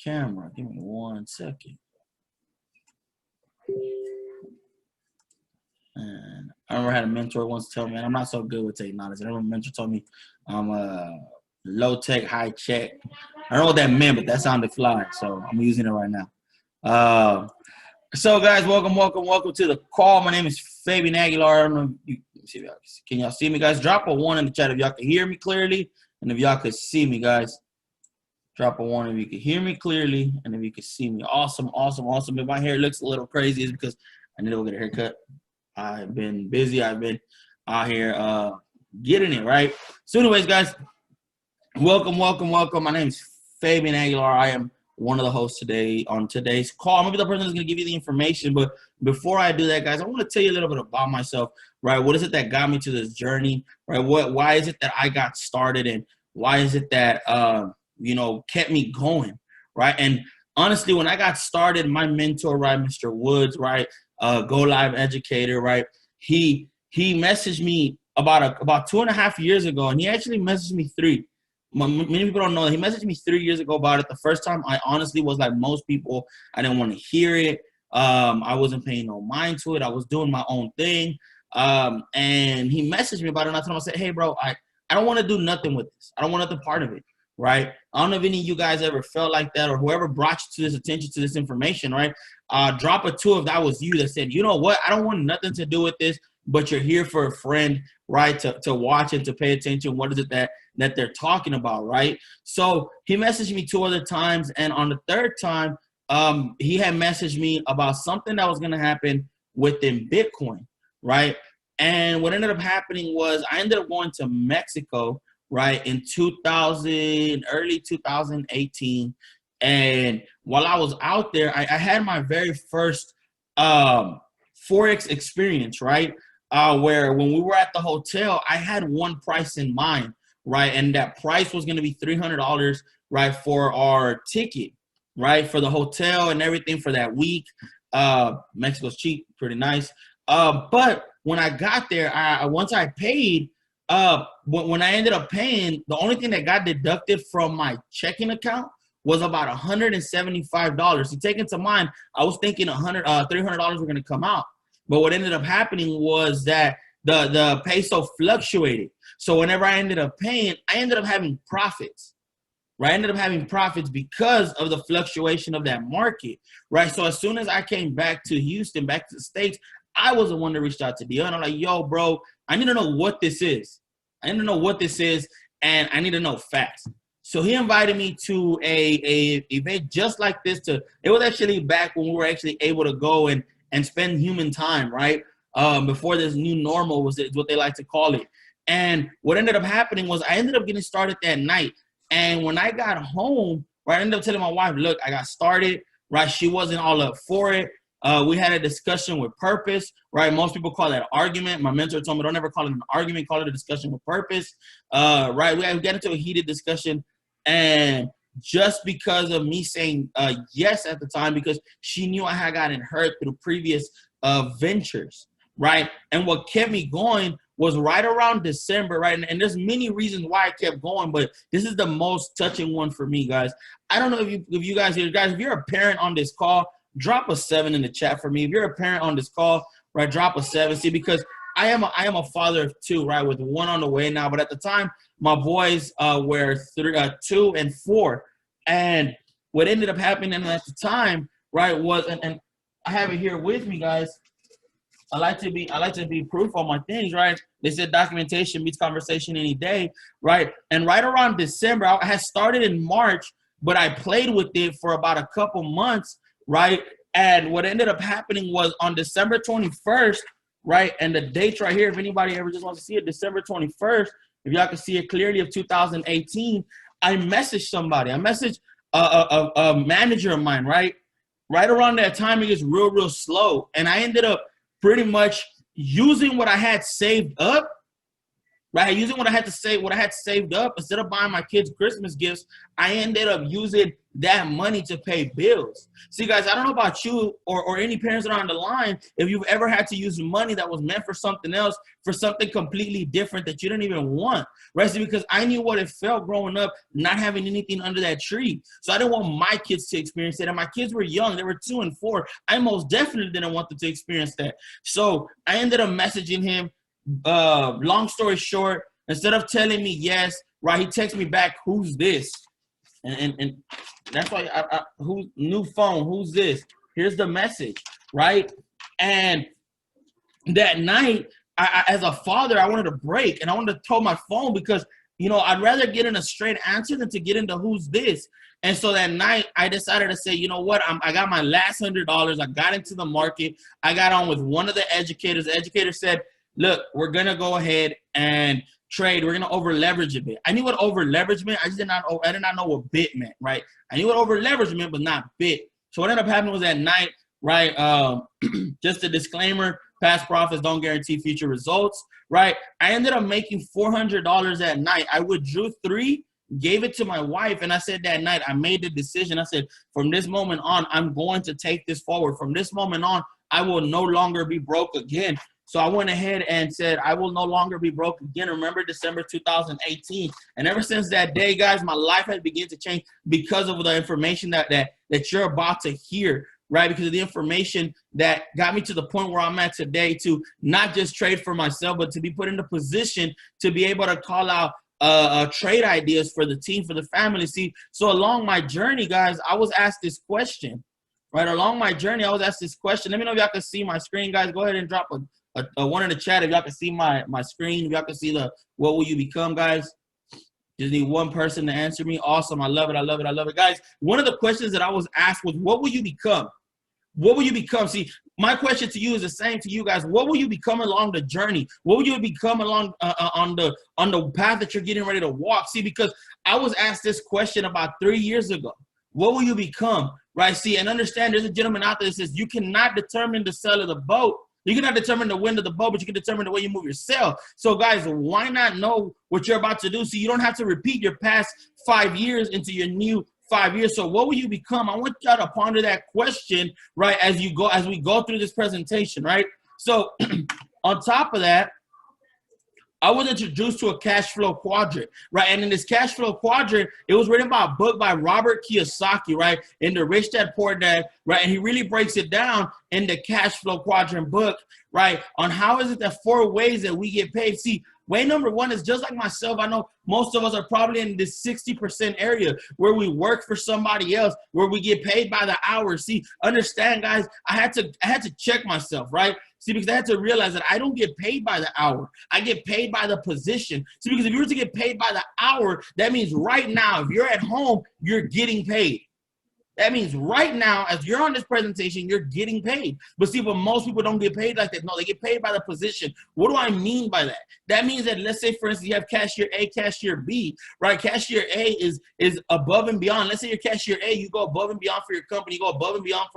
camera. Give me 1 second. And I remember I had a mentor once tell me, and I'm not so good with technology. I remember a mentor told me I'm low tech, high check. I don't know what that meant, but that sounded fly, so I'm using it right now. So guys, welcome to the call. My name is Fabian Aguilar. I don't know if can y'all see me, guys? Drop a 1 in the chat if y'all can hear me clearly, and if y'all could see me, guys. Drop a 1 if you can hear me clearly, and if you can see me. Awesome. If my hair looks a little crazy, it's because I need to go get a haircut. I've been busy. I've been out here getting it right. So anyways, guys, welcome. My name is Fabian Aguilar. I am one of the hosts today on today's call. I'm going to be the person that's going to give you the information. But before I do that, guys, I want to tell you a little bit about myself, right? What is it that got me to this journey, right? Why is it that I got started, and why is it that, kept me going, right? And honestly, when I got started, my mentor, right, Mr. Woods, right, Go Live educator, right, he messaged me about 2.5 years ago, and he actually messaged me 3. Many people don't know that he messaged me 3 years ago about it. The first time, I honestly was like most people. I didn't want to hear it. I wasn't paying no mind to it. I was doing my own thing. And he messaged me about it, and I told him, I said, hey, bro, I don't want to do nothing with this. I don't want nothing part of it, right? I don't know if any of you guys ever felt like that, or whoever brought you to this attention to this information, right? Drop a 2 if that was you that said, you know what, I don't want nothing to do with this, but you're here for a friend, right, to watch and to pay attention. What is it that they're talking about, right? So he messaged me 2 other times, and on the 3rd time, he had messaged me about something that was going to happen within Bitcoin, right? And what ended up happening was I ended up going to Mexico, right, in early 2018. And while I was out there, I had my very first Forex experience, right? Where when we were at the hotel, I had one price in mind, right? And that price was going to be $300, right, for our ticket, right, for the hotel and everything for that week. Mexico's cheap, pretty nice. But when I got there, once I paid, when I ended up paying, the only thing that got deducted from my checking account was about $175. So take into mind, I was thinking $300 were going to come out. But what ended up happening was that the peso fluctuated. So whenever I ended up paying, I ended up having profits, right? I ended up having profits because of the fluctuation of that market, right? So as soon as I came back to Houston, back to the States, I was the one that reached out to Dion. I'm like, yo, bro, I need to know what this is. And I need to know fast. So he invited me to a event just like this. It was actually back when we were actually able to go and spend human time, right? Before this new normal was what they like to call it. And what ended up happening was I ended up getting started that night. And when I got home, right, I ended up telling my wife, look, I got started, right? She wasn't all up for it. We had a discussion with purpose, right? Most people call that an argument. My mentor told me, don't ever call it an argument, call it a discussion with purpose, right? We got into a heated discussion, and just because of me saying yes at the time, because she knew I had gotten hurt through previous ventures, right? And what kept me going was right around December, right? And there's many reasons why I kept going, but this is the most touching one for me, guys. I don't know if you guys here, guys, if you're a parent on this call, drop a 7 in the chat for me. If you're a parent on this call, right, drop a 7. See, because I am a father of 2, right, with 1 on the way now. But at the time, my boys were 2 and 4. And what ended up happening at the time, right, was, and I have it here with me, guys. I like to be proof on my things, right? They said documentation beats conversation any day, right? And right around December, I had started in March, but I played with it for about a couple months, right? And what ended up happening was on December 21st, right? And the dates right here, if anybody ever just wants to see it, December 21st, if y'all can see it clearly, of 2018, I messaged somebody. I messaged a manager of mine, right? Right around that time, it gets real slow. And I ended up pretty much using what I had saved up right? Using what I had to say, what I had saved up, instead of buying my kids Christmas gifts, I ended up using that money to pay bills. See, guys, I don't know about you or any parents that are on the line, if you've ever had to use money that was meant for something else, for something completely different that you didn't even want, right? See, because I knew what it felt growing up, not having anything under that tree. So I didn't want my kids to experience it. And my kids were young. They were 2 and 4. I most definitely didn't want them to experience that. So I ended up messaging him. Long story short, instead of telling me yes, right, he texts me back, who's this? And that's why who's new phone, who's this? Here's the message, right? And that night, I as a father, I wanted to break and I wanted to throw my phone because, you know, I'd rather get in a straight answer than to get into who's this. And so that night, I decided to say, you know what? I got my last $100. I got into the market. I got on with one of the educators. The educator said, look, we're going to go ahead and trade. We're going to over leverage a bit. I knew what over leverage meant. I did not know what bit meant, right? I knew what over leverage meant, but not bit. So what ended up happening was that night, right? Just a disclaimer, past profits don't guarantee future results, right? I ended up making $400 that night. I withdrew 3, gave it to my wife, and I said that night, I made the decision. I said, from this moment on, I'm going to take this forward. From this moment on, I will no longer be broke again. So I went ahead and said, I will no longer be broke again. Remember December 2018. And ever since that day, guys, my life has begun to change because of the information that you're about to hear, right? Because of the information that got me to the point where I'm at today to not just trade for myself, but to be put in a position to be able to call out trade ideas for the team, for the family. See, so along my journey, guys, I was asked this question, right? Along my journey, I was asked this question. Let me know if y'all can see my screen, guys. Go ahead and drop a one in the chat if y'all can see my screen, if y'all can see the what will you become, guys. Just need one person to answer me. Awesome. I love it. I love it. I love it. Guys, one of the questions that I was asked was, what will you become? What will you become? See, my question to you is the same to you guys. What will you become along the journey? What will you become along on the path that you're getting ready to walk? See, because I was asked this question about 3 years ago. What will you become? Right? See, and understand there's a gentleman out there that says you cannot determine the sail of the boat. You cannot determine the wind of the boat, but you can determine the way you move your sail. So, guys, why not know what you're about to do so you don't have to repeat your past 5 years into your new 5 years? So what will you become? I want y'all to ponder that question, right, as we go through this presentation, right? So on top of that, I was introduced to a cash flow quadrant, right? And in this cash flow quadrant, it was written by a book by Robert Kiyosaki, right? In the Rich Dad Poor Dad, right? And he really breaks it down in the cash flow quadrant book, right? On how is it that 4 ways that we get paid. See, way number 1 is just like myself. I know most of us are probably in this 60% area where we work for somebody else, where we get paid by the hour. See, understand, guys, I had to check myself, right? See, because I had to realize that I don't get paid by the hour. I get paid by the position. See, because if you were to get paid by the hour, that means right now, if you're at home, you're getting paid. That means right now, as you're on this presentation, you're getting paid. But see, but most people don't get paid like that. No, they get paid by the position. What do I mean by that? That means that, let's say, for instance, you have cashier A, cashier B, right? Cashier A is above and beyond. Let's say you're cashier A, you go above and beyond for your company. You go above and beyond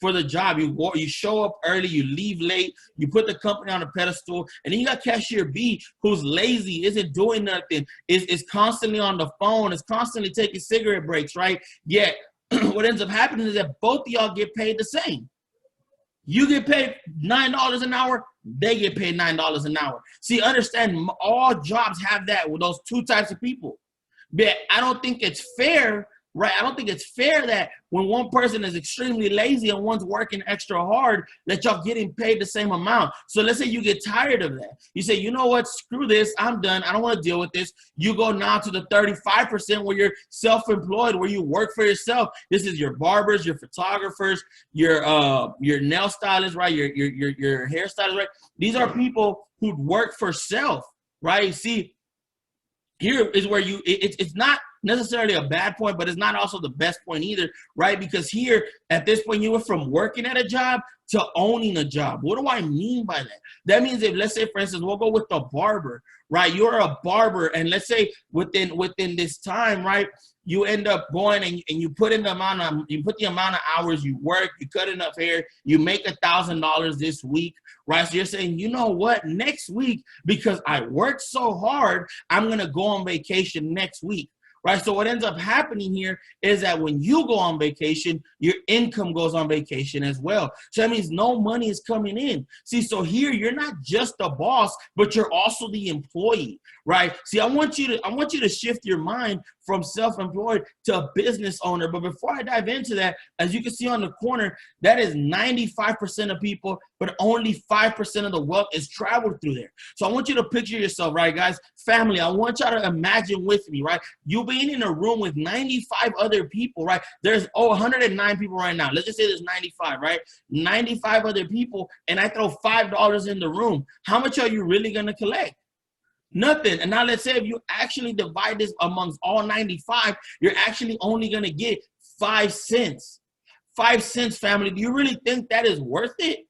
for the job. You show up early, you leave late, you put the company on a pedestal. And then you got cashier B, who's lazy, isn't doing nothing, is constantly on the phone, is constantly taking cigarette breaks, right? Yet, what ends up happening is that both of y'all get paid the same. You get paid $9 an hour, they get paid $9 an hour. See, understand, all jobs have that with those 2 types of people. But I don't think it's fair, right? I don't think it's fair that when one person is extremely lazy and one's working extra hard, that y'all getting paid the same amount. So let's say you get tired of that. You say, you know what, screw this, I'm done. I don't want to deal with this. You go now to the 35% where you're self-employed, where you work for yourself. This is your barbers, your photographers, your nail stylists, right? Your hairstylists, right? These are people who work for self, right? See, here is where it's not necessarily a bad point, but it's not also the best point either, right? Because here, at this point, you went from working at a job to owning a job. What do I mean by that? That means if, let's say, for instance, we'll go with the barber, right? You're a barber, and let's say within this time, right, you end up going and you put in the amount of hours you work, you cut enough hair, you make $1,000 this week, right? So you're saying, you know what, next week, because I worked so hard, I'm going to go on vacation next week. Right. So what ends up happening here is that when you go on vacation, your income goes on vacation as well. So that means no money is coming in. See, so here you're not just the boss, but you're also the employee. Right. See, I want you to shift your mind from self-employed to a business owner. But before I dive into that, as you can see on the corner, that is 95% of people, but only 5% of the wealth is traveled through there. So I want you to picture yourself, right, guys? Family, I want y'all to imagine with me, right? You being in a room with 95 other people, right? There's 109 people right now. Let's just say there's 95, right? 95 other people, and I throw $5 in the room. How much are you really gonna collect? Nothing. And now let's say if you actually divide this amongst all 95, you're actually only going to get 5 cents. 5 cents, family. Do you really think that is worth it?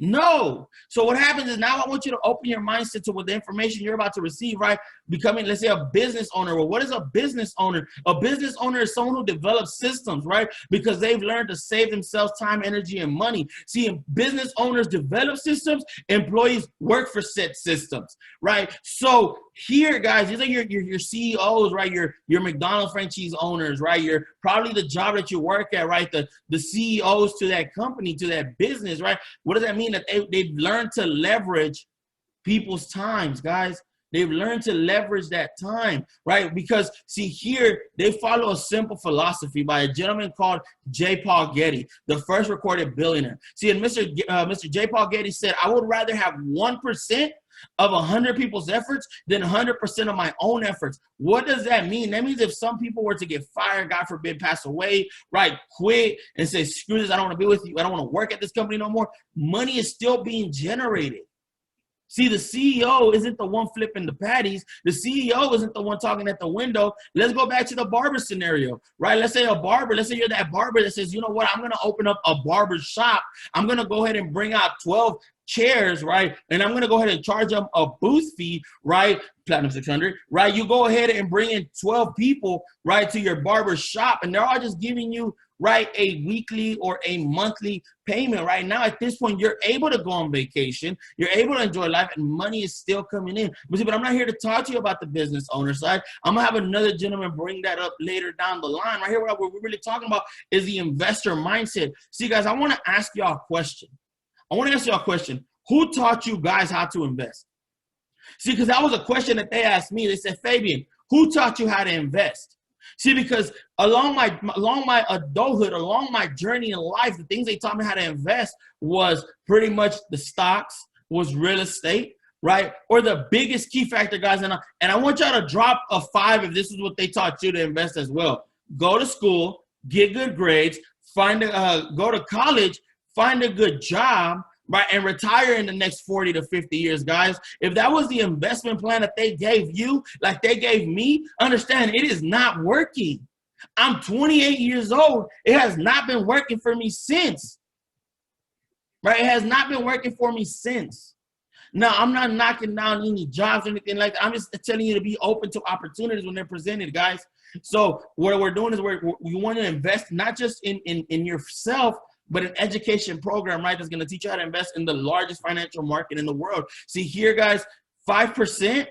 No. So what happens is now I want you to open your mindset to what the information you're about to receive, right? Becoming, let's say, a business owner. Well, what is a business owner? A business owner is someone who develops systems, right? Because they've learned to save themselves time, energy, and money. See, business owners develop systems, employees work for said systems, right? So here, guys, these are your CEOs, right? Your McDonald's franchise owners, right? You're probably the job that you work at, right? The CEOs to that company, to that business, right? What does that mean? That they've learned to leverage people's times, guys. They've learned to leverage that time, right? Because see here, they follow a simple philosophy by a gentleman called J. Paul Getty, the first recorded billionaire. See, and Mr. J. Paul Getty said, I would rather have 1% of 100 people's efforts than 100% of my own efforts. What does that mean? That means if some people were to get fired, God forbid, pass away, right, quit and say, screw this, I don't want to be with you, I don't want to work at this company no more, money is still being generated. See, the CEO isn't the one flipping the patties. The CEO isn't the one talking at the window. Let's go back to the barber scenario, right? Let's say a barber, let's say you're that barber that says, you know what, I'm going to open up a barber shop. I'm going to go ahead and bring out 12 chairs, right? And I'm going to go ahead and charge them a booth fee, right? Platinum 600, right? You go ahead and bring in 12 people, right, to your barber shop, and they're all just giving you, right, a weekly or a monthly payment. Right now, at this point, you're able to go on vacation, you're able to enjoy life, and money is still coming in. But I'm not here to talk to you about the business owner side. I'm gonna have another gentleman bring that up later down the line. Right here, what we're really talking about is the investor mindset. See, guys, I want to ask y'all a question. Who taught you guys how to invest? See, because that was a question that they asked me. They said, Fabian, who taught you how to invest? See, because along my adulthood, along my journey in life, the things they taught me how to invest was pretty much the stocks, was real estate, right? Or the biggest key factor, guys, and I want y'all to drop a 5 if this is what they taught you to invest as well. Go to school, get good grades, go to college, find a good job, right, and retire in the next 40 to 50 years, guys. If that was the investment plan that they gave you, like they gave me, understand it is not working. I'm 28 years old. It has not been working for me since, right? It has not been working for me since. Now, I'm not knocking down any jobs or anything like that. I'm just telling you to be open to opportunities when they're presented, guys. So what we're doing is we want to invest not just in yourself, but an education program, right, that's going to teach you how to invest in the largest financial market in the world. See here, guys, 5%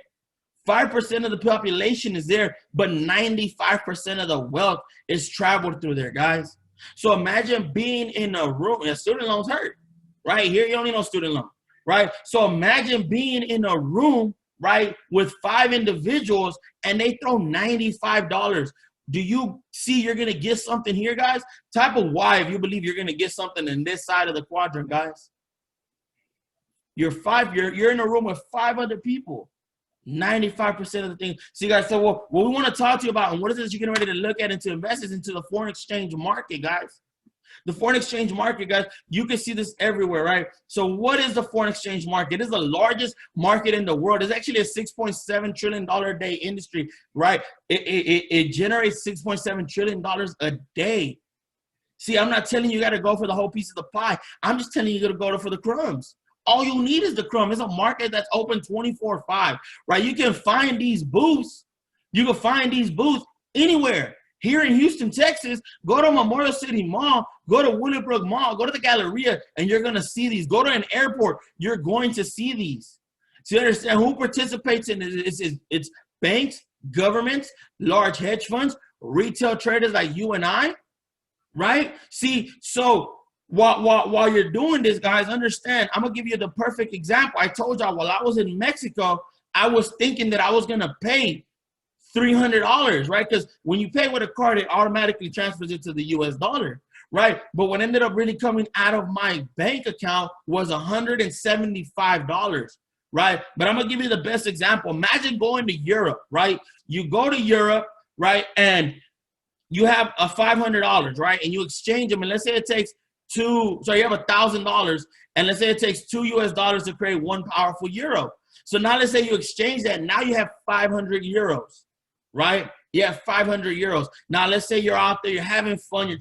of the population is there, but 95% of the wealth is traveled through there, guys. So imagine being in a room, and student loans hurt, right? Here, you don't need no student loan, right? So imagine being in a room, right, with 5 individuals, and they throw $95. Do you see you're going to get something here, guys? Type of Y if you believe you're going to get something in this side of the quadrant, guys. You're in a room with 5 other people. 95% of the things. See, guys, so what we want to talk to you about and what is it you're getting ready to look at into invest is into the foreign exchange market, guys. The foreign exchange market, guys, you can see this everywhere, right? So what is the foreign exchange market? It is the largest market in the world. It's actually a $6.7 trillion a day industry, right? It generates $6.7 trillion a day. See, I'm not telling you got to go for the whole piece of the pie. I'm just telling you got to go for the crumbs. All you need is the crumb. It's a market that's open 24/5, right? You can find these booths. You can find these booths anywhere. Here in Houston, Texas, go to Memorial City Mall, go to Willowbrook Mall, go to the Galleria, and you're going to see these. Go to an airport, you're going to see these. So you understand who participates in it? It's banks, governments, large hedge funds, retail traders like you and I, right? See, so while you're doing this, guys, understand, I'm going to give you the perfect example. I told y'all while I was in Mexico, I was thinking that I was going to pay $300, right? Because when you pay with a card, it automatically transfers it to the US dollar, right? But what ended up really coming out of my bank account was $175, right? But I'm going to give you the best example. Imagine going to Europe, right? You go to Europe, right? And you have a $500, right? And you exchange them. And let's say it takes you have $1,000. And let's say it takes $2 US to create one powerful euro. So now let's say you exchange that. Now you have 500 euros. Right? You have 500 euros. Now, let's say you're out there, you're having fun, you're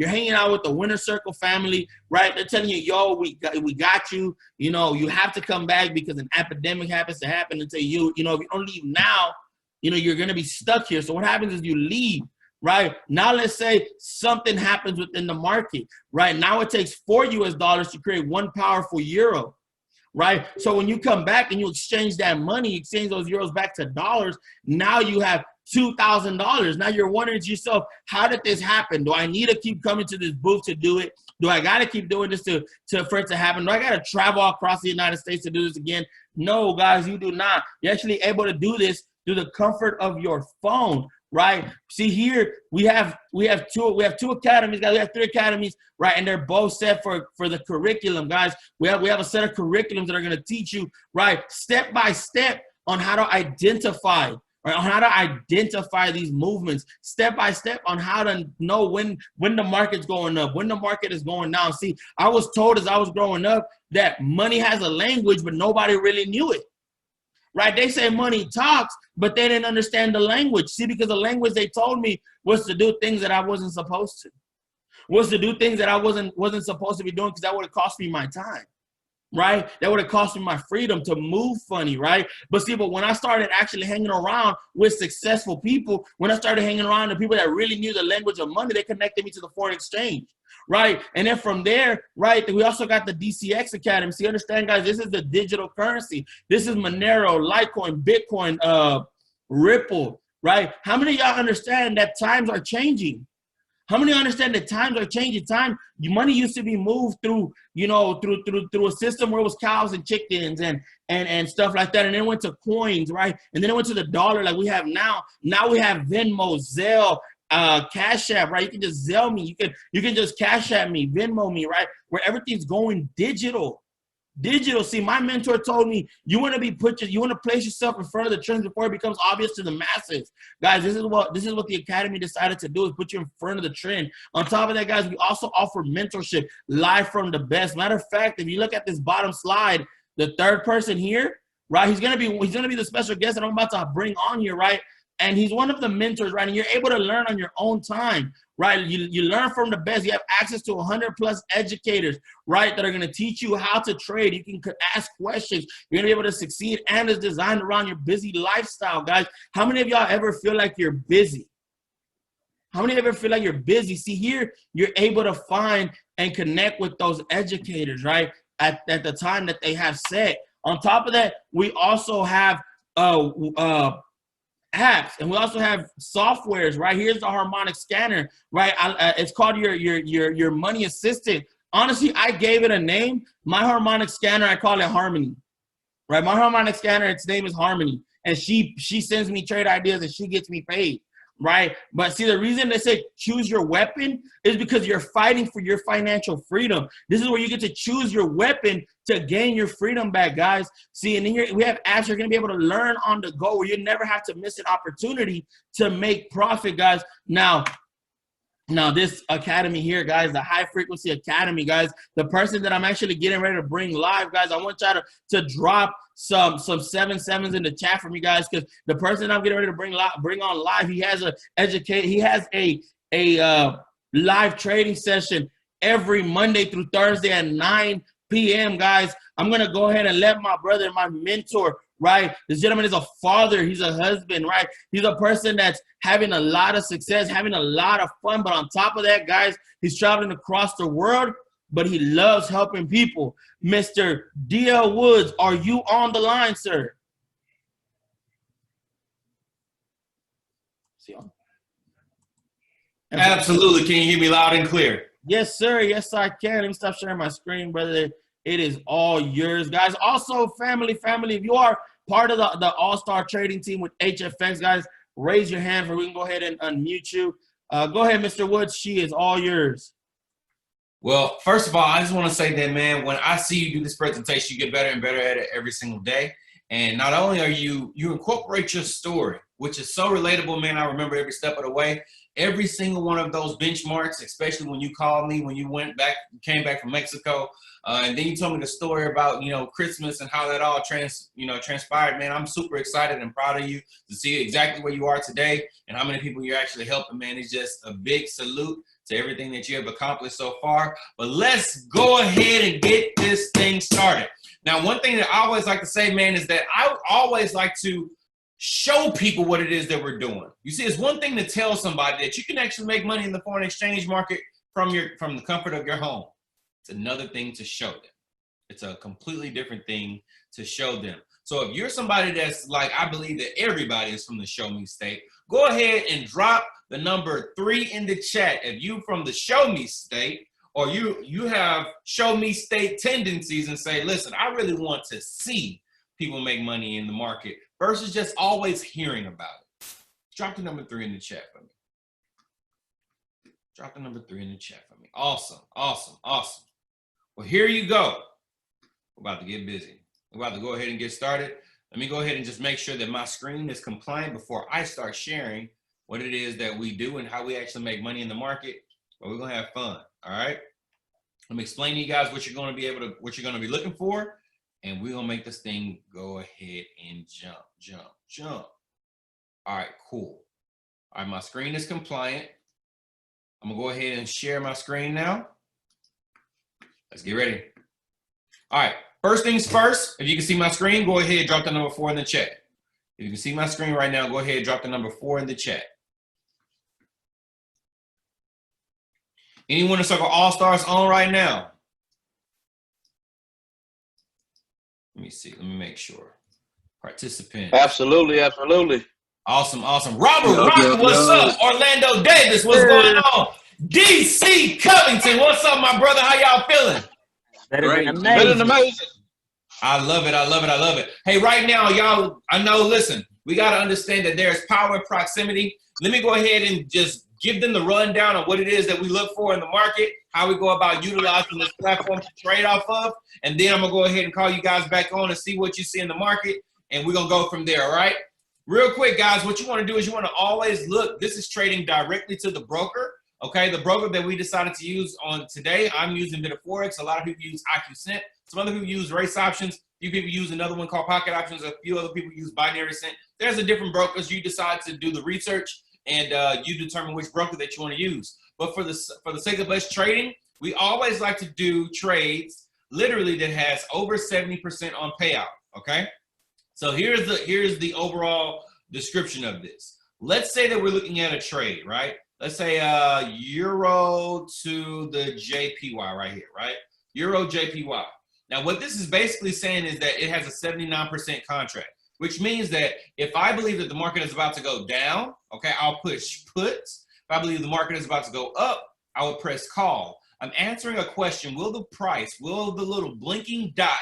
hanging out with the Winner Circle family, right? They're telling you, yo, we got you. You know, you have to come back because an epidemic happens to happen until if you don't leave now, you're going to be stuck here. So what happens is you leave, right? Now, let's say something happens within the market, right? Now it takes $4 US to create one powerful euro. Right? So when you come back and you exchange that money, exchange those euros back to dollars, now you have $2,000. Now you're wondering to yourself, how did this happen? Do I need to keep coming to this booth to do it? Do I got to keep doing this for it to happen? Do I got to travel across the United States to do this again? No, guys, you do not. You're actually able to do this through the comfort of your phone. Right? See here, we have two academies, guys. We have 3 academies, right? And they're both set for the curriculum, guys. We have a set of curriculums that are going to teach you, right, step by step on how to identify, right, on how to identify these movements, step by step on how to know when the market's going up, when the market is going down. See, I was told as I was growing up that money has a language, but nobody really knew it. Right? They say money talks, but they didn't understand the language. See, because the language they told me was to do things that I wasn't supposed to. Was to do things that I wasn't supposed to be doing because that would have cost me my time. Right? That would have cost me my freedom to move funny, right? But when I started actually hanging around with successful people, when I started hanging around the people that really knew the language of money, they connected me to the foreign exchange, right? And then from there, right, we also got the DCX Academy. So you understand, guys, this is the digital currency. This is Monero, Litecoin, Bitcoin, Ripple, right? How many of y'all understand that times are changing? How many understand that times are changing? Money used to be moved through, through a system where it was cows and chickens and stuff like that. And then it went to coins, right? And then it went to the dollar like we have now. Now we have Venmo, Zelle, Cash App, right? You can just Zelle me. You can just Cash App me, Venmo me, right? Where everything's going digital. See, my mentor told me you want to place yourself in front of the trends before it becomes obvious to the masses. Guys, this is what the Academy decided to do, is put you in front of the trend. On top of that, guys, we also offer mentorship live from the best. Matter of fact, if you look at this bottom slide, the third person here, right? He's gonna be the special guest that I'm about to bring on here, right? And he's one of the mentors, right? And you're able to learn on your own time, right? You learn from the best. You have access to 100+ educators, right, that are going to teach you how to trade. You can ask questions. You're going to be able to succeed, and it's designed around your busy lifestyle, guys. How many of y'all ever feel like you're busy? How many ever feel like you're busy? See, here, you're able to find and connect with those educators, right, at the time that they have set. On top of that, we also have apps, and we also have softwares, right? Here's the harmonic scanner, right? It's called your money assistant. Honestly, I gave it a name. My harmonic scanner, I call it Harmony, right? My harmonic scanner, its name is Harmony, and she sends me trade ideas and she gets me paid, right? But see, the reason they say choose your weapon is because you're fighting for your financial freedom. This is where you get to choose your weapon to gain your freedom back, guys. See, and then here we have apps you're going to be able to learn on the go, where you never have to miss an opportunity to make profit, guys. Now this academy here, guys, the High Frequency Academy, guys, the person that I'm actually getting ready to bring live, guys, I want y'all to drop some 7-7s in the chat from you guys, because the person I'm getting ready to bring on live, he has a live trading session every Monday through Thursday at 9 p.m. guys. I'm gonna go ahead and let my brother, my mentor, right? This gentleman is a father. He's a husband, right? He's a person that's having a lot of success, having a lot of fun. But on top of that, guys, he's traveling across the world, but he loves helping people. Mr. D.L. Woods, are you on the line, sir? Absolutely. Can you hear me loud and clear? Yes, sir. Yes, I can. Let me stop sharing my screen, brother. It is all yours, guys. Also, family, if you are part of the all-star trading team with HFX, guys, raise your hand for we can go ahead and unmute you. Go ahead, Mr. Woods. She is all yours. Well, first of all, I just want to say that, man, when I see you do this presentation, you get better and better at it every single day. And not only are you incorporate your story, which is so relatable, man. I remember every step of the way. Every single one of those benchmarks, especially when you called me, when you came back from Mexico, and then you told me the story about, Christmas and how that all transpired, man. I'm super excited and proud of you to see exactly where you are today and how many people you're actually helping, man. It's just a big salute to everything that you have accomplished so far. But let's go ahead and get this thing started. Now, one thing that I always like to say, man, is that I always like to show people what it is that we're doing. You see, it's one thing to tell somebody that you can actually make money in the foreign exchange market from the comfort of your home. It's another thing to show them. It's a completely different thing to show them. So if you're somebody that's like, I believe that everybody is from the Show Me State, go ahead and drop the number 3 in the chat. If you from the Show Me State, or you have Show Me State tendencies and say, listen, I really want to see people make money in the market versus just always hearing about it. Drop the number 3 in the chat for me. Drop the number 3 in the chat for me. Awesome, awesome, awesome. Well, here you go. We're about to get busy. We're about to go ahead and get started. Let me go ahead and just make sure that my screen is compliant before I start sharing what it is that we do and how we actually make money in the market. But we're gonna have fun, all right? Let me explain to you guys what you're gonna be looking for, and we're gonna make this thing go ahead and jump. All right, cool. All right, my screen is compliant. I'm gonna go ahead and share my screen now. Let's get ready. All right, first things first, if you can see my screen, go ahead and drop the number 4 in the chat. If you can see my screen right now, go ahead and drop the number 4 in the chat. Anyone in Circle All-Stars on right now? Let me see. Let me make sure. Participant. Absolutely. Awesome. Robert, what's up? Orlando Davis, what's going on? DC Covington, what's up, my brother? How y'all feeling? Better than amazing. I love it. Hey, right now, y'all, I know, listen, we got to understand that there's power in proximity. Let me go ahead and just give them the rundown of what it is that we look for in the market, how we go about utilizing this platform to trade off of, and then I'm going to go ahead and call you guys back on and see what you see in the market, and we're going to go from there, all right? Real quick, guys, what you want to do is you want to always look. This is trading directly to the broker, okay? The broker that we decided to use on today, I'm using Metaforex. A lot of people use IQCent. Some other people use Race Options. A few people use another one called Pocket Options. A few other people use Binary Cent. There's a different brokers. You decide to do the research, and you determine which broker that you want to use. But for the sake of us trading, we always like to do trades literally that has over 70% on payout, okay? So here's the overall description of this. Let's say that we're looking at a trade, right? Let's say Euro to the JPY right here, right? Euro JPY. Now what this is basically saying is that it has a 79% contract, which means that if I believe that the market is about to go down, okay, I'll push puts. If I believe the market is about to go up, I will press call. I'm answering a question. Will the little blinking dot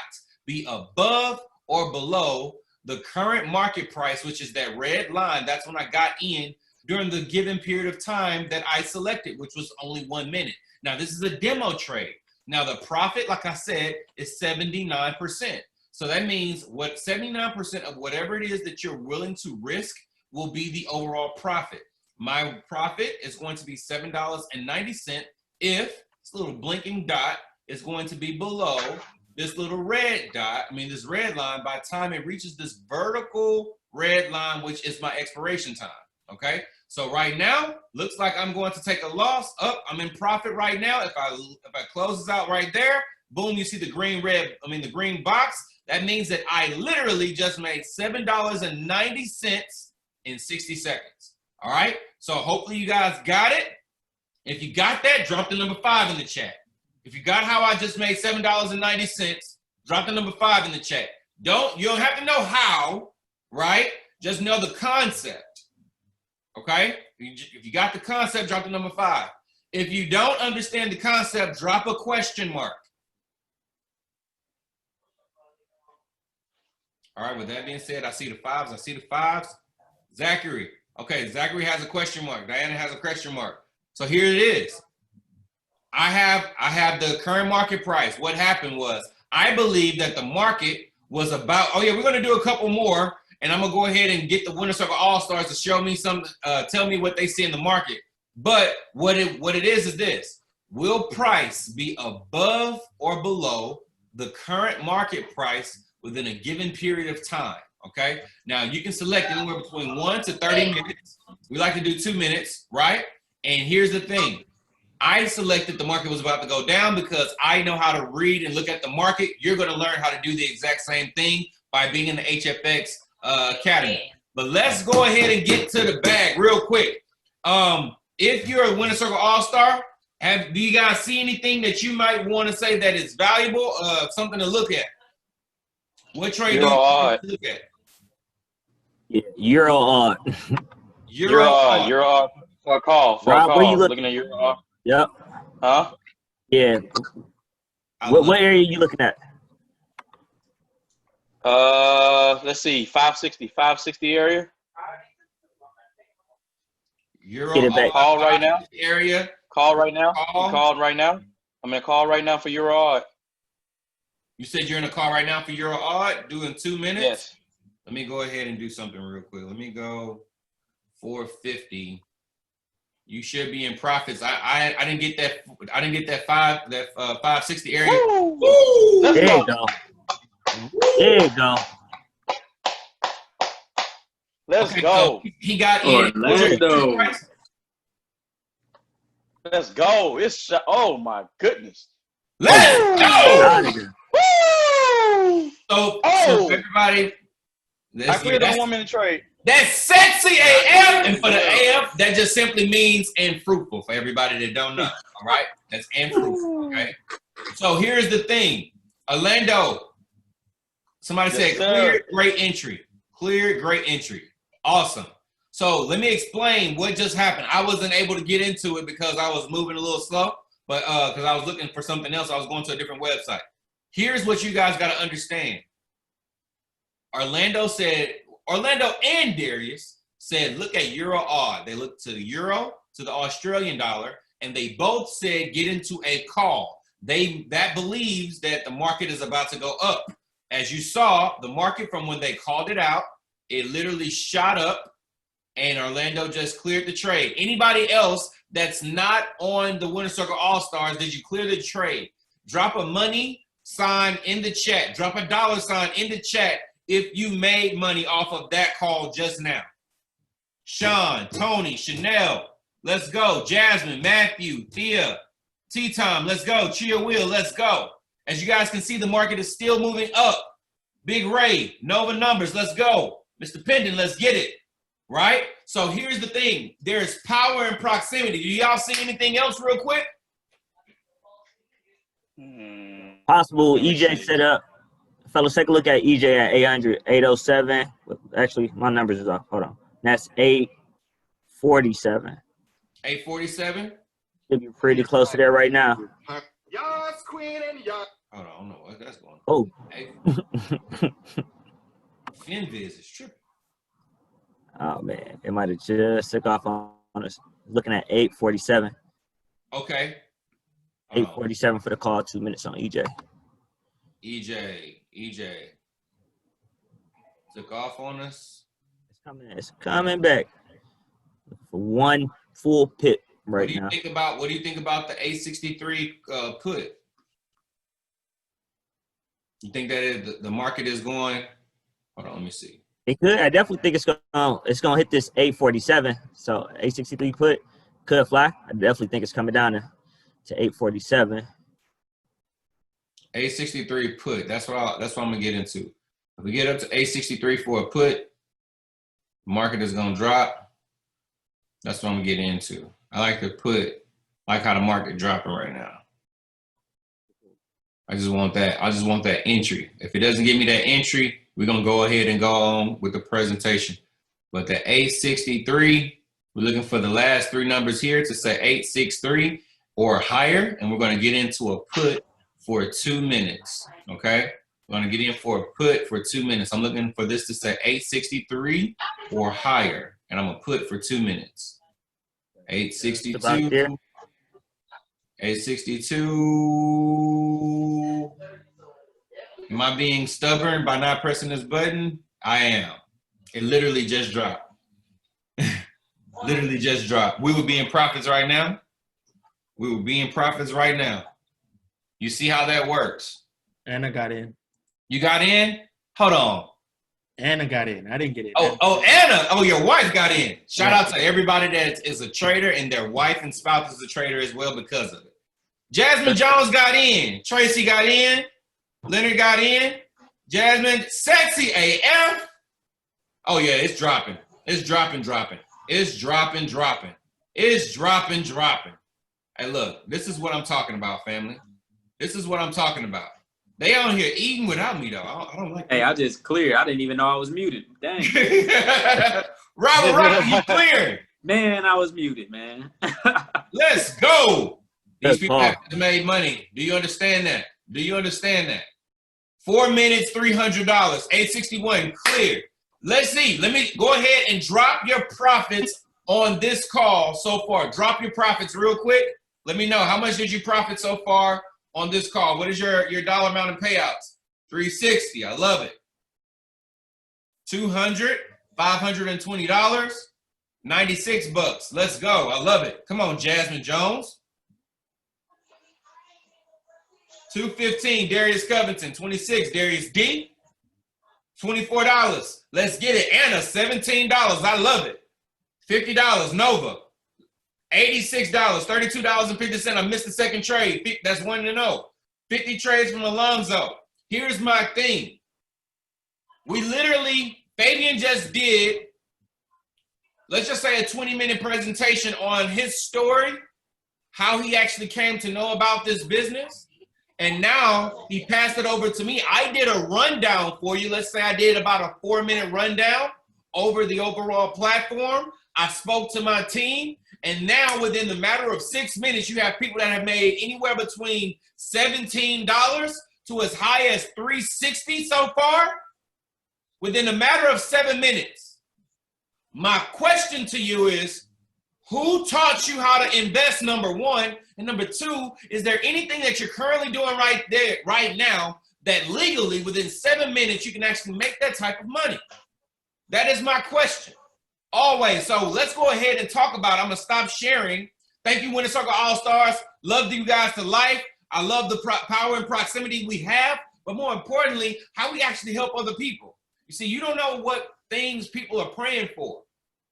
be above or below the current market price, which is that red line? That's when I got in during the given period of time that I selected, which was only 1 minute. Now, this is a demo trade. Now, the profit, like I said, is 79%. So that means what 79% of whatever it is that you're willing to risk will be the overall profit. My profit is going to be $7.90 if this little blinking dot is going to be below this little red dot, this red line, by the time it reaches this vertical red line, which is my expiration time, okay? So right now, looks like I'm going to take a loss. I'm in profit right now. If I close this out right there, boom, you see the green box. That means that I literally just made $7.90 in 60 seconds. All right? So hopefully you guys got it. If you got that, drop the number 5 in the chat. If you got how I just made $7.90, drop the number 5 in the chat. You don't have to know how, right? Just know the concept. Okay? If you got the concept, drop the number 5. If you don't understand the concept, drop a question mark. All right, with that being said, I see the 5s. I see the 5s. Zachary. Okay, Zachary has a question mark. Diana has a question mark. So here it is. I have the current market price. What happened was I believe that the market was about, oh yeah, we're going to do a couple more, and I'm going to go ahead and get the Winner Circle All-Stars to show me some, tell me what they see in the market. But what it is this. Will price be above or below the current market price within a given period of time? Okay. Now you can select anywhere between 1 to 30 minutes. We like to do 2 minutes, right? And here's the thing. I selected the market was about to go down because I know how to read and look at the market. You're going to learn how to do the exact same thing by being in the HFX Academy. But let's go ahead and get to the bag real quick. If you're a Winner Circle All-Star, do you guys see anything that you might want to say that is valuable, something to look at? What trade do you look at? Yeah, Euro odd. Euro odd. Euro odd. For a call. Rob, where you looking at Euro odd? Yep. Huh? Yeah. What area are you looking at? Let's see, 560 area. Euro Get it back. Call right now. Area. Call right now. Call. You called right now. I'm gonna call right now for Euro odd. You said you're in a call right now for Euro odd, doing 2 minutes? Yes. Let me go ahead and do something real quick. Let me go 450. You should be in profits. I didn't get that. I didn't get that 560 area. Woo! Woo! Let's There go. you go. There you go. Let's Okay, go. so he got in. Orlando. Let's go. Oh my goodness. Let's go. Outta here. Woo! So Oh! everybody, I cleared that 1 minute trade. that's sexy AF, and for the AF, that just simply means and fruitful for everybody that don't know. All right, that's and fruitful. Okay. So here's the thing, Orlando. Somebody Yes, said sir. clear, great entry. Clear, great entry. Awesome. So let me explain what just happened. I wasn't able to get into it because I was moving a little slow, but because I was looking for something else, I was going to a different website. Here's what you guys got to understand. Orlando and Darius said, look at Euro odd. They looked to the Euro, to the Australian dollar, and they both said get into a call. That believes that the market is about to go up. As you saw, the market from when they called it out, it literally shot up, and Orlando just cleared the trade. Anybody else that's not on the Winner Circle All-Stars, did you clear the trade? Drop a money sign in the chat. Drop a dollar sign in the chat if you made money off of that call just now. Sean, Tony, Chanel, let's go. Jasmine, Matthew, Thea, T-Tom, let's go. Chia Will, let's go. As you guys can see, the market is still moving up. Big Ray, Nova Numbers, let's go. Mr. Pendon, let's get it. Right? So here's the thing. There's power in proximity. Do y'all see anything else real quick? Possible EJ set up. Fellas, take a look at EJ at 800, 807. Actually, my numbers is off. Hold on. That's 847. 847? Should be pretty close to there right now. Yas, queen, and yas. Hold on, I don't know what that's going on. Oh. Hey, Finviz is tripping. Oh, man. It might have just took off on us. Looking at 847. Okay. 847 for the call, 2 minutes on EJ. EJ. Took off on us. It's coming back for one full pip right now. What do you think about the 863 put? You think that the market is going? Hold on, let me see. It could. I definitely think it's gonna hit this 847. So 863 put could fly. I definitely think it's coming down to 847. A63 put. That's what I'm gonna get into. If we get up to A63 for a put, market is gonna drop. That's what I'm gonna get into. I like to put, like how the market dropping right now. I just want that. I just want that entry. If it doesn't give me that entry, we're gonna go ahead and go on with the presentation. But the A63, we're looking for the last three numbers here to say 863 or higher, and we're gonna get into a put for 2 minutes. Okay, we're gonna get in for a put for 2 minutes. I'm looking for this to say 863 or higher, and I'm gonna put for 2 minutes. 862. 862. Am I being stubborn by not pressing this button? I am. It literally just dropped. Literally just dropped. We would be in profits right now. We would be in profits right now. You see how that works? Anna got in. You got in? Hold on. Anna got in. I didn't get in. Oh, Anna. Oh, your wife got in. Shout out to everybody that is a trader and their wife and spouse is a trader as well because of it. Jasmine Jones got in. Tracy got in. Leonard got in. Jasmine, sexy AF. Oh, yeah, it's dropping. It's dropping. It's dropping. It's dropping. Hey, look, this is what I'm talking about, family. This is what I'm talking about. They on here eating without me, though. I don't like that. Hey, I just cleared. I didn't even know I was muted. Dang. Robert, you cleared. Man, I was muted, man. Let's go. These That's people far. have made money. Do you understand that? 4 minutes, $300, 861, clear. Let's see. Let me go ahead and drop your profits on this call so far. Drop your profits real quick. Let me know, how much did you profit so far on this call? What is your dollar amount in payouts? 360. I love it. 200, $520, 96 bucks. Let's go. I love it. Come on, Jasmine Jones. 215, Darius Covington. 26, Darius D. $24. Let's get it. Anna, $17. I love it. $50, Nova. $86, $32.50. I missed the second trade. That's 1-0. 50 trades from Alonzo. Here's my thing. We literally, Fabian just did, let's just say a 20-minute presentation on his story, how he actually came to know about this business. And now he passed it over to me. I did a rundown for you. Let's say I did about a 4-minute rundown over the overall platform. I spoke to my team. And now within the matter of 6 minutes, you have people that have made anywhere between $17 to as high as $360 so far within a matter of 7 minutes. My question to you is, who taught you how to invest, number one? And number two, is there anything that you're currently doing right now that legally within 7 minutes you can actually make that type of money? That is my question. Always. So let's go ahead and talk about it. I'm going to stop sharing. Thank you, Winner Circle All-Stars. Love you guys to life. I love the power and proximity we have, but more importantly, how we actually help other people. You see, you don't know what things people are praying for,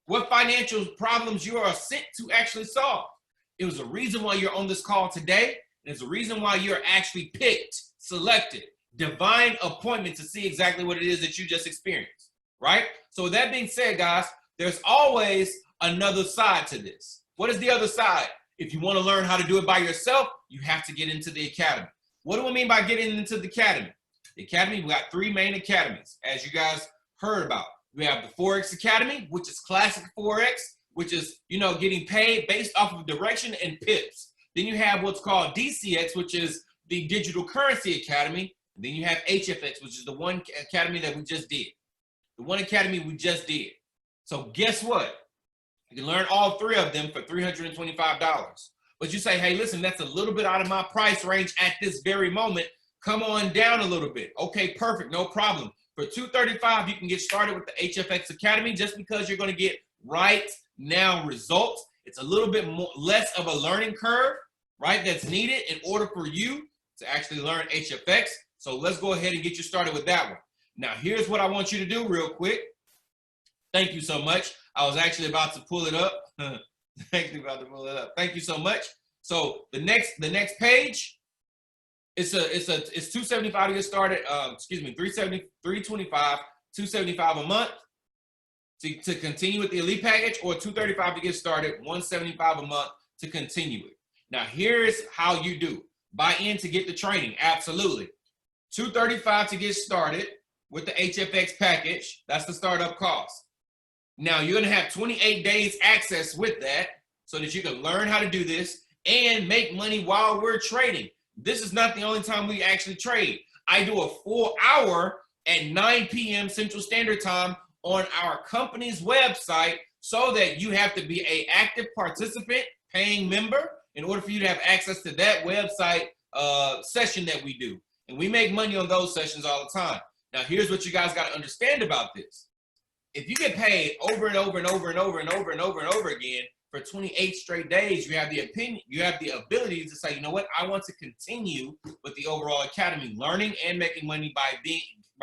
what financial problems you are sent to actually solve. It was a reason why you're on this call today. And it's a reason why you're actually picked, selected, divine appointment to see exactly what it is that you just experienced, right? So with that being said, guys, there's always another side to this. What is the other side? If you want to learn how to do it by yourself, you have to get into the academy. What do I mean by getting into the academy? The academy, we got 3 main academies, as you guys heard about. We have the Forex Academy, which is classic Forex, which is, getting paid based off of direction and pips. Then you have what's called DCX, which is the Digital Currency Academy. And then you have HFX, which is the one academy that we just did. The one academy we just did. So guess what? You can learn all 3 of them for $325. But you say, hey, listen, that's a little bit out of my price range at this very moment. Come on down a little bit. Okay, perfect, no problem. For $235, you can get started with the HFX Academy just because you're going to get right now results. It's a little bit less of a learning curve, right, that's needed in order for you to actually learn HFX. So let's go ahead and get you started with that one. Now, here's what I want you to do real quick. Thank you so much. I was actually about to pull it up. Thank you so much. So the next page, It's $275 to get started. Excuse me, $325, $275 a month to continue with the elite package, or $235 to get started, $175 a month to continue it. Now, here's how you do. Buy in to get the training. Absolutely. $235 to get started with the HFX package. That's the startup cost. Now, you're going to have 28 days access with that so that you can learn how to do this and make money while we're trading. This is not the only time we actually trade. I do a full hour at 9 p.m. Central Standard Time on our company's website so that you have to be an active participant, paying member, in order for you to have access to that website session that we do. And we make money on those sessions all the time. Now, here's what you guys got to understand about this. If you get paid over and over and over and over and over and over and over again for 28 straight days, you have the ability to say, you know what, I want to continue with the overall academy, learning and making money by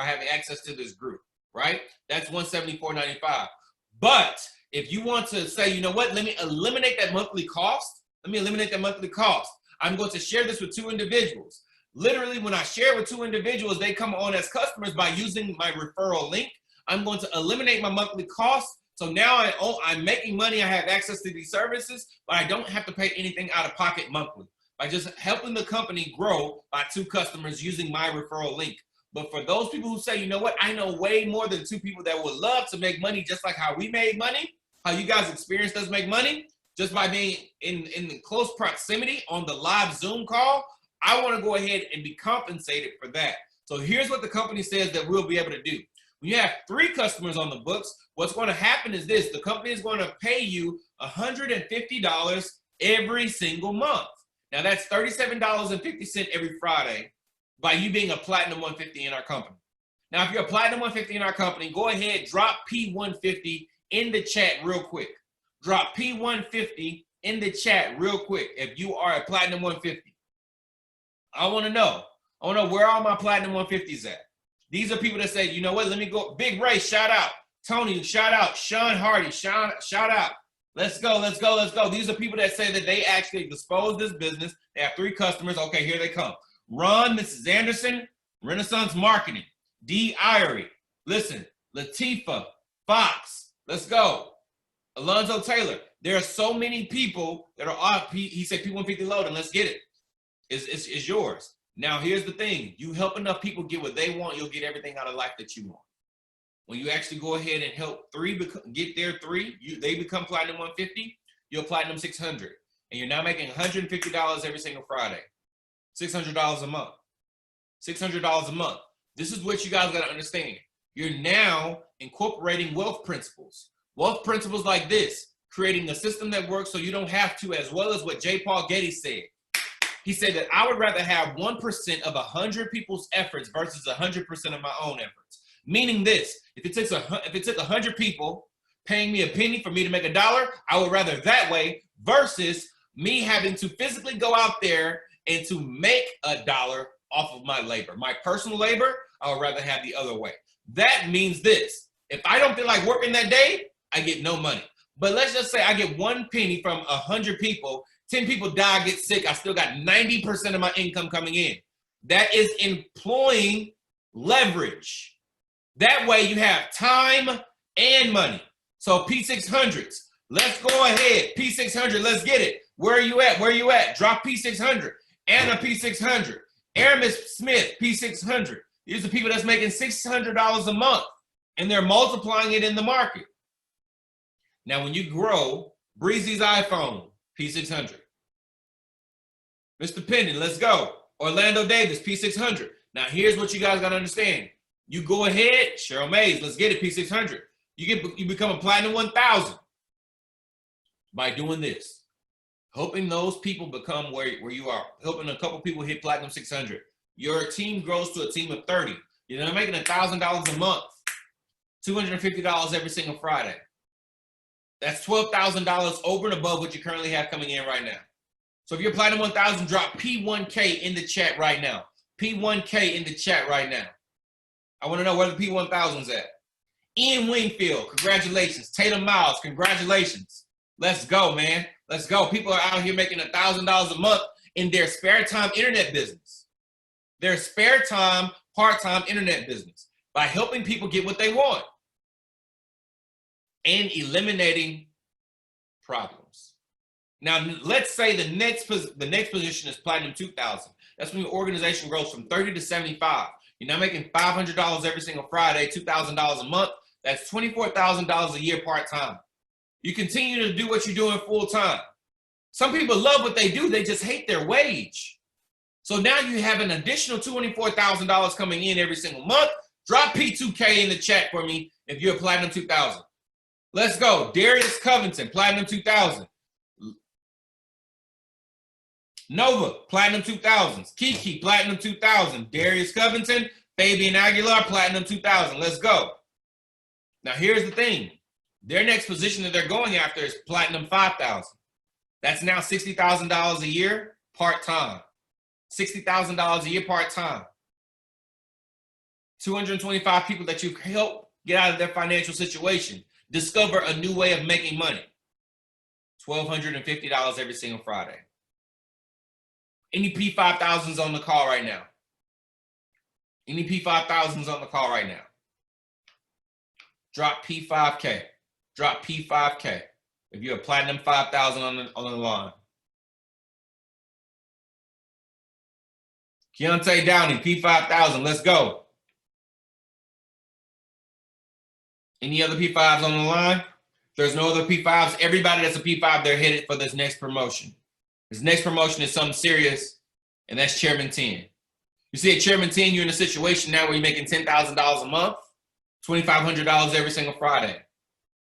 having access to this group, right? That's $174.95. But if you want to say, you know what, let me eliminate that monthly cost. I'm going to share this with 2 individuals. Literally, when I share with 2 individuals, they come on as customers by using my referral link. I'm going to eliminate my monthly costs. So now I'm making money. I have access to these services, but I don't have to pay anything out of pocket monthly by just helping the company grow by 2 customers using my referral link. But for those people who say, you know what, I know way more than 2 people that would love to make money just like how we made money, how you guys experienced us make money, just by being in close proximity on the live Zoom call, I want to go ahead and be compensated for that. So here's what the company says that we'll be able to do. When you have 3 customers on the books, what's going to happen is this. The company is going to pay you $150 every single month. Now, that's $37.50 every Friday by you being a Platinum 150 in our company. Now, if you're a Platinum 150 in our company, go ahead, drop P150 in the chat real quick. Drop P150 in the chat real quick if you are a Platinum 150. I want to know where all my Platinum 150s at. These are people that say, you know what, let me go. Big Ray, shout out. Tony, shout out. Sean Hardy, shout out. Let's go. These are people that say that they actually disposed this business. They have 3 customers. Okay, here they come. Ron, Mrs. Anderson, Renaissance Marketing, D. Irie. Listen, Latifa, Fox. Let's go. Alonzo Taylor. There are so many people that are off. He said P150 loading. Let's get it. It's yours. Now, here's the thing. You help enough people get what they want, you'll get everything out of life that you want. When you actually go ahead and help 3 get their 3, they become Platinum 150, you're Platinum 600. And you're now making $150 every single Friday. $600 a month. $600 a month. This is what you guys got to understand. You're now incorporating wealth principles. Wealth principles like this, creating a system that works so you don't have to, as well as what J. Paul Getty said. He said that I would rather have 1% of 100 people's efforts versus 100% of my own efforts. Meaning this, if it took 100 people paying me a penny for me to make $1, I would rather that way versus me having to physically go out there and to make $1 off of my labor. My personal labor, I would rather have the other way. That means this, if I don't feel like working that day, I get no money. But let's just say I get 1 penny from 100 people, 10 people die, get sick, I still got 90% of my income coming in. That is employing leverage. That way you have time and money. So P600s, let's go ahead. P600, let's get it. Where are you at? Drop P600. Anna P600. Aramis Smith P600. These are people that's making $600 a month and they're multiplying it in the market. Now, when you grow, Breezy's iPhone, P600. Mr. Pendon, let's go. Orlando Davis, P600. Now, here's what you guys got to understand. You go ahead, Cheryl Mays, let's get it, P600. You become a Platinum 1000 by doing this. Helping those people become where you are. Helping a couple people hit Platinum 600. Your team grows to a team of 30. You're not making $1,000 a month. $250 every single Friday. That's $12,000 over and above what you currently have coming in right now. So if you're Platinum 1000, drop P1K in the chat right now. P1K in the chat right now. I want to know where the P1000's at. Ian Wingfield, congratulations. Tatum Miles, congratulations. Let's go, man. Let's go. People are out here making $1,000 a month in their spare time internet business. their spare time, part-time internet business by helping people get what they want and eliminating problems. Now, let's say the next position is Platinum 2000. That's when your organization grows from 30 to 75. You're now making $500 every single Friday, $2,000 a month. That's $24,000 a year part-time. You continue to do what you're doing full-time. Some people love what they do. They just hate their wage. So now you have an additional $24,000 coming in every single month. Drop P2K in the chat for me if you're a Platinum 2000. Let's go. Darius Covington, Platinum 2000. Nova, Platinum 2000s. Kiki, Platinum 2000. Darius Covington, Fabian Aguilar, Platinum 2000. Let's go. Now, here's the thing. Their next position that they're going after is Platinum 5000. That's now $60,000 a year part-time. $60,000 a year part-time. 225 people that you've helped get out of their financial situation. Discover a new way of making money. $1,250 every single Friday. Any P5000s on the call right now? Any P5000s on the call right now? Drop P5K. Drop P5K. If you're a Platinum 5000 on the line. Keontae Downey, P5000. Let's go. Any other P5s on the line? If there's no other P5s, everybody that's a P5, they're headed for this next promotion. This next promotion is something serious, and that's Chairman 10. You see, at Chairman 10, you're in a situation now where you're making $10,000 a month, $2,500 every single Friday.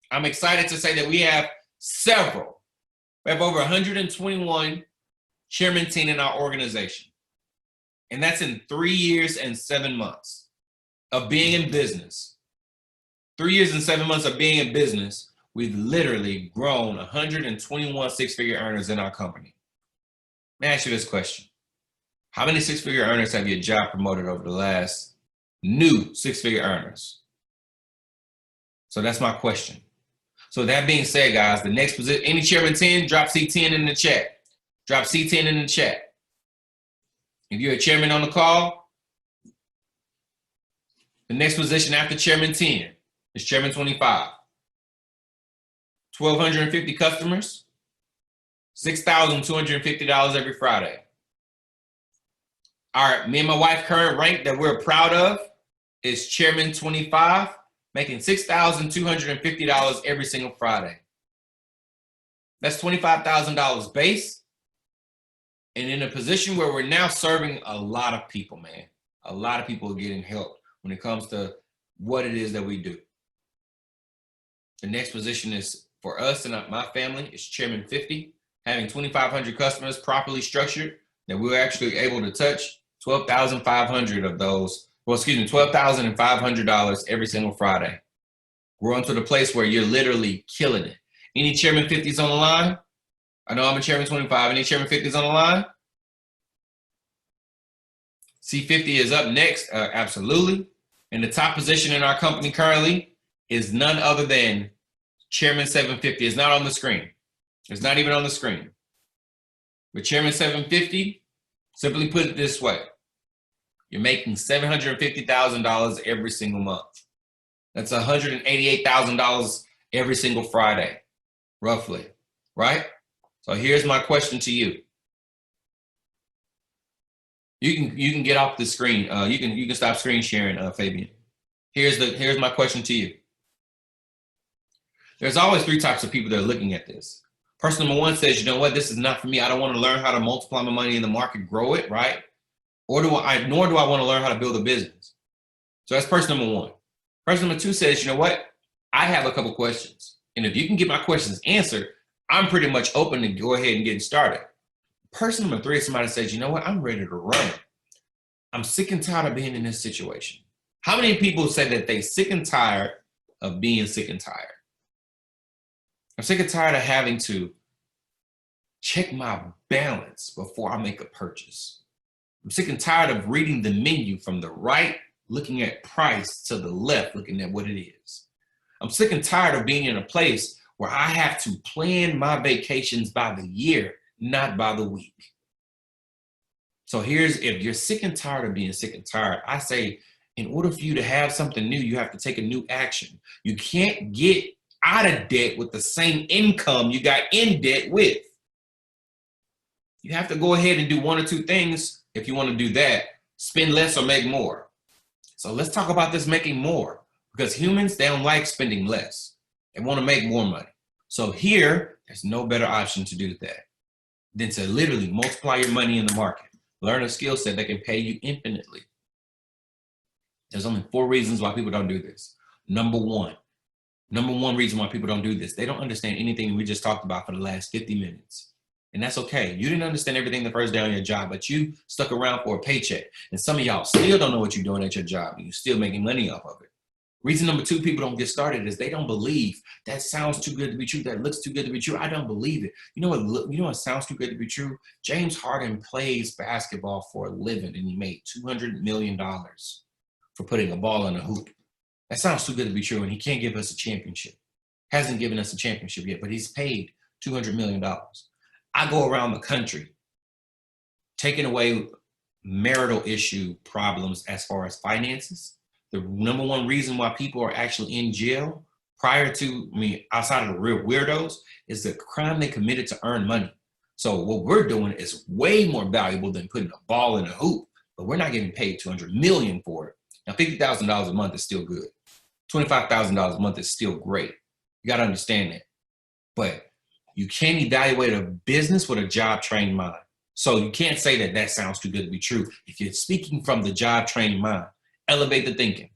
I'm excited to say that we have several. We have over 121 Chairman 10 in our organization. And that's in 3 years and 7 months of being in business. 3 years and 7 months of being in business, we've literally grown 121 six-figure earners in our company. Let me ask you this question. How many six-figure earners have your job promoted over the last new six-figure earners? So that's my question. So that being said, guys, the next position, any Chairman 10, drop C10 in the chat. Drop C10 in the chat. If you're a chairman on the call, the next position after Chairman 10 is Chairman 25. 1,250 customers, $6,250 every Friday. Me and my wife current rank that we're proud of is Chairman 25, making $6,250 every single Friday. That's $25,000 base. And in a position where we're now serving a lot of people, man. A lot of people are getting help when it comes to what it is that we do. The next position is for us and my family is Chairman 50, having 2,500 customers properly structured that we're actually able to touch 12,500 of those, $12,500 every single Friday. Growing to the place where you're literally killing it. Any Chairman 50s on the line? I know I'm a Chairman 25. Any Chairman 50s on the line? C50 is up next, absolutely. And the top position in our company currently is none other than Chairman 750. It's not on the screen. It's not even on the screen. But Chairman 750, simply put it this way. You're making $750,000 every single month. That's $188,000 every single Friday, roughly, right? So here's my question to you. You can get off the screen. You can stop screen sharing, Fabian. Here's my question to you. There's always three types of people that are looking at this. Person number one says, you know what, this is not for me. I don't want to learn how to multiply my money in the market, grow it, right? Nor do I want to learn how to build a business. So that's person number one. Person number two says, you know what, I have a couple questions. And if you can get my questions answered, I'm pretty much open to go ahead and get started. Person number three is somebody says, you know what, I'm ready to run. I'm sick and tired of being in this situation. How many people say that they sick and tired of being sick and tired? I'm sick and tired of having to check my balance before I make a purchase. I'm sick and tired of reading the menu from the right, looking at price, to the left, looking at what it is. I'm sick and tired of being in a place where I have to plan my vacations by the year, not by the week. So here's, if you're sick and tired of being sick and tired, I say, in order for you to have something new, you have to take a new action. You can't get out of debt with the same income you got in debt with. You have to go ahead and do one or two things if you want to do that. Spend less or make more. So let's talk about this making more, because humans, they don't like spending less. They want to make more money. So here, there's no better option to do that than to literally multiply your money in the market. Learn a skill set that can pay you infinitely. There's only 4 reasons why people don't do this. Number one reason why people don't do this, they don't understand anything we just talked about for the last 50 minutes. And that's okay. You didn't understand everything the first day on your job, but you stuck around for a paycheck. And some of y'all still don't know what you're doing at your job, and you're still making money off of it. Reason number 2 people don't get started is they don't believe. That sounds too good to be true. That looks too good to be true. I don't believe it. You know what sounds too good to be true? James Harden plays basketball for a living, and he made $200 million for putting a ball in a hoop. That sounds too good to be true, and he can't give us a championship. Hasn't given us a championship yet, but he's paid $200 million. I go around the country taking away marital issue problems as far as finances. The number 1 reason why people are actually in jail prior to, outside of the real weirdos, is the crime they committed to earn money. So what we're doing is way more valuable than putting a ball in a hoop, but we're not getting paid $200 million for it. Now, $50,000 a month is still good. $25,000 a month is still great. You got to understand that. But you can't evaluate a business with a job-trained mind. So you can't say that that sounds too good to be true. If you're speaking from the job-trained mind, elevate the thinking.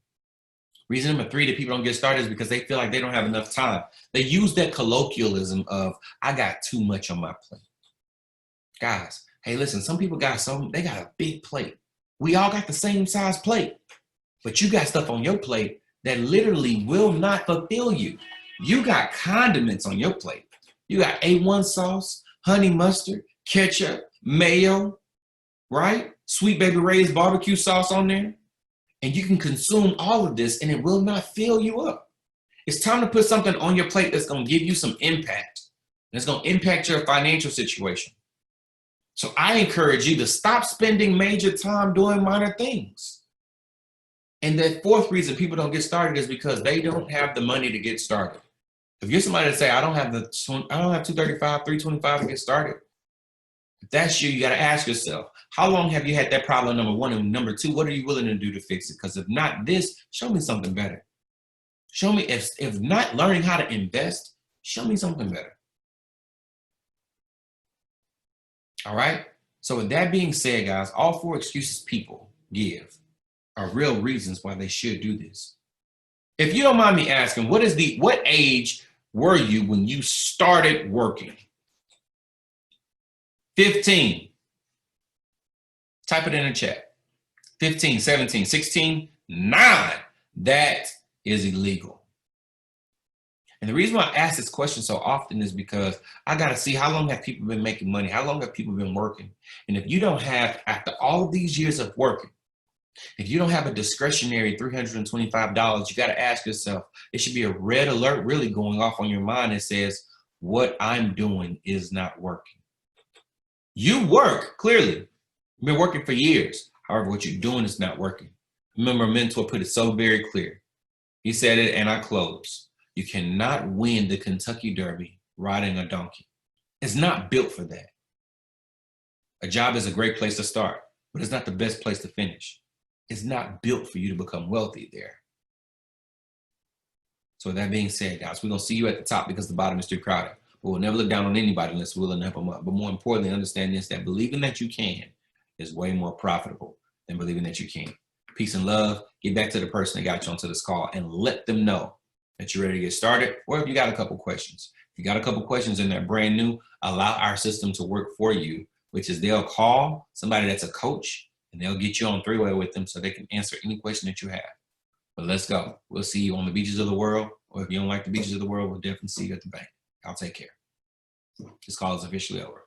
Reason number 3 that people don't get started is because they feel like they don't have enough time. They use that colloquialism of, I got too much on my plate. Guys, hey, listen, some people they got a big plate. We all got the same size plate, but you got stuff on your plate that literally will not fulfill you. You got condiments on your plate. You got A1 sauce, honey mustard, ketchup, mayo, right? Sweet Baby Ray's barbecue sauce on there. And you can consume all of this and it will not fill you up. It's time to put something on your plate that's going to give you some impact. And it's going to impact your financial situation. So I encourage you to stop spending major time doing minor things. And the 4th reason people don't get started is because they don't have the money to get started. If you're somebody that say, I don't have 235, 325 to get started. If that's you, you got to ask yourself, how long have you had that problem, number 1? And number 2, what are you willing to do to fix it? Because if not this, show me something better. Show me, if not learning how to invest, show me something better. All right? So with that being said, guys, all 4 excuses people give are real reasons why they should do this. If you don't mind me asking, what age were you when you started working? 15. Type it in the chat. 15, 17, 16, 9. That is illegal. And the reason why I ask this question so often is because I got to see how long have people been making money? How long have people been working? And if you don't have, after all of these years of working, if you don't have a discretionary $325, you got to ask yourself, it should be a red alert really going off on your mind that says, what I'm doing is not working. You work, clearly. You've been working for years. However, what you're doing is not working. Remember, a mentor put it so very clear. He said it, and I close. You cannot win the Kentucky Derby riding a donkey. It's not built for that. A job is a great place to start, but it's not the best place to finish. It's not built for you to become wealthy there. So with that being said, guys, we're going to see you at the top because the bottom is too crowded. But we'll never look down on anybody unless we're willing to help them up. But more importantly, understand this, that believing that you can is way more profitable than believing that you can't. Peace and love. Get back to the person that got you onto this call and let them know that you're ready to get started, or if you got a couple questions. If you got a couple questions and they're brand new, allow our system to work for you, which is they'll call somebody that's a coach and they'll get you on three-way with them so they can answer any question that you have. But let's go. We'll see you on the beaches of the world, or if you don't like the beaches of the world, we'll definitely see you at the bank. I'll take care. This call is officially over.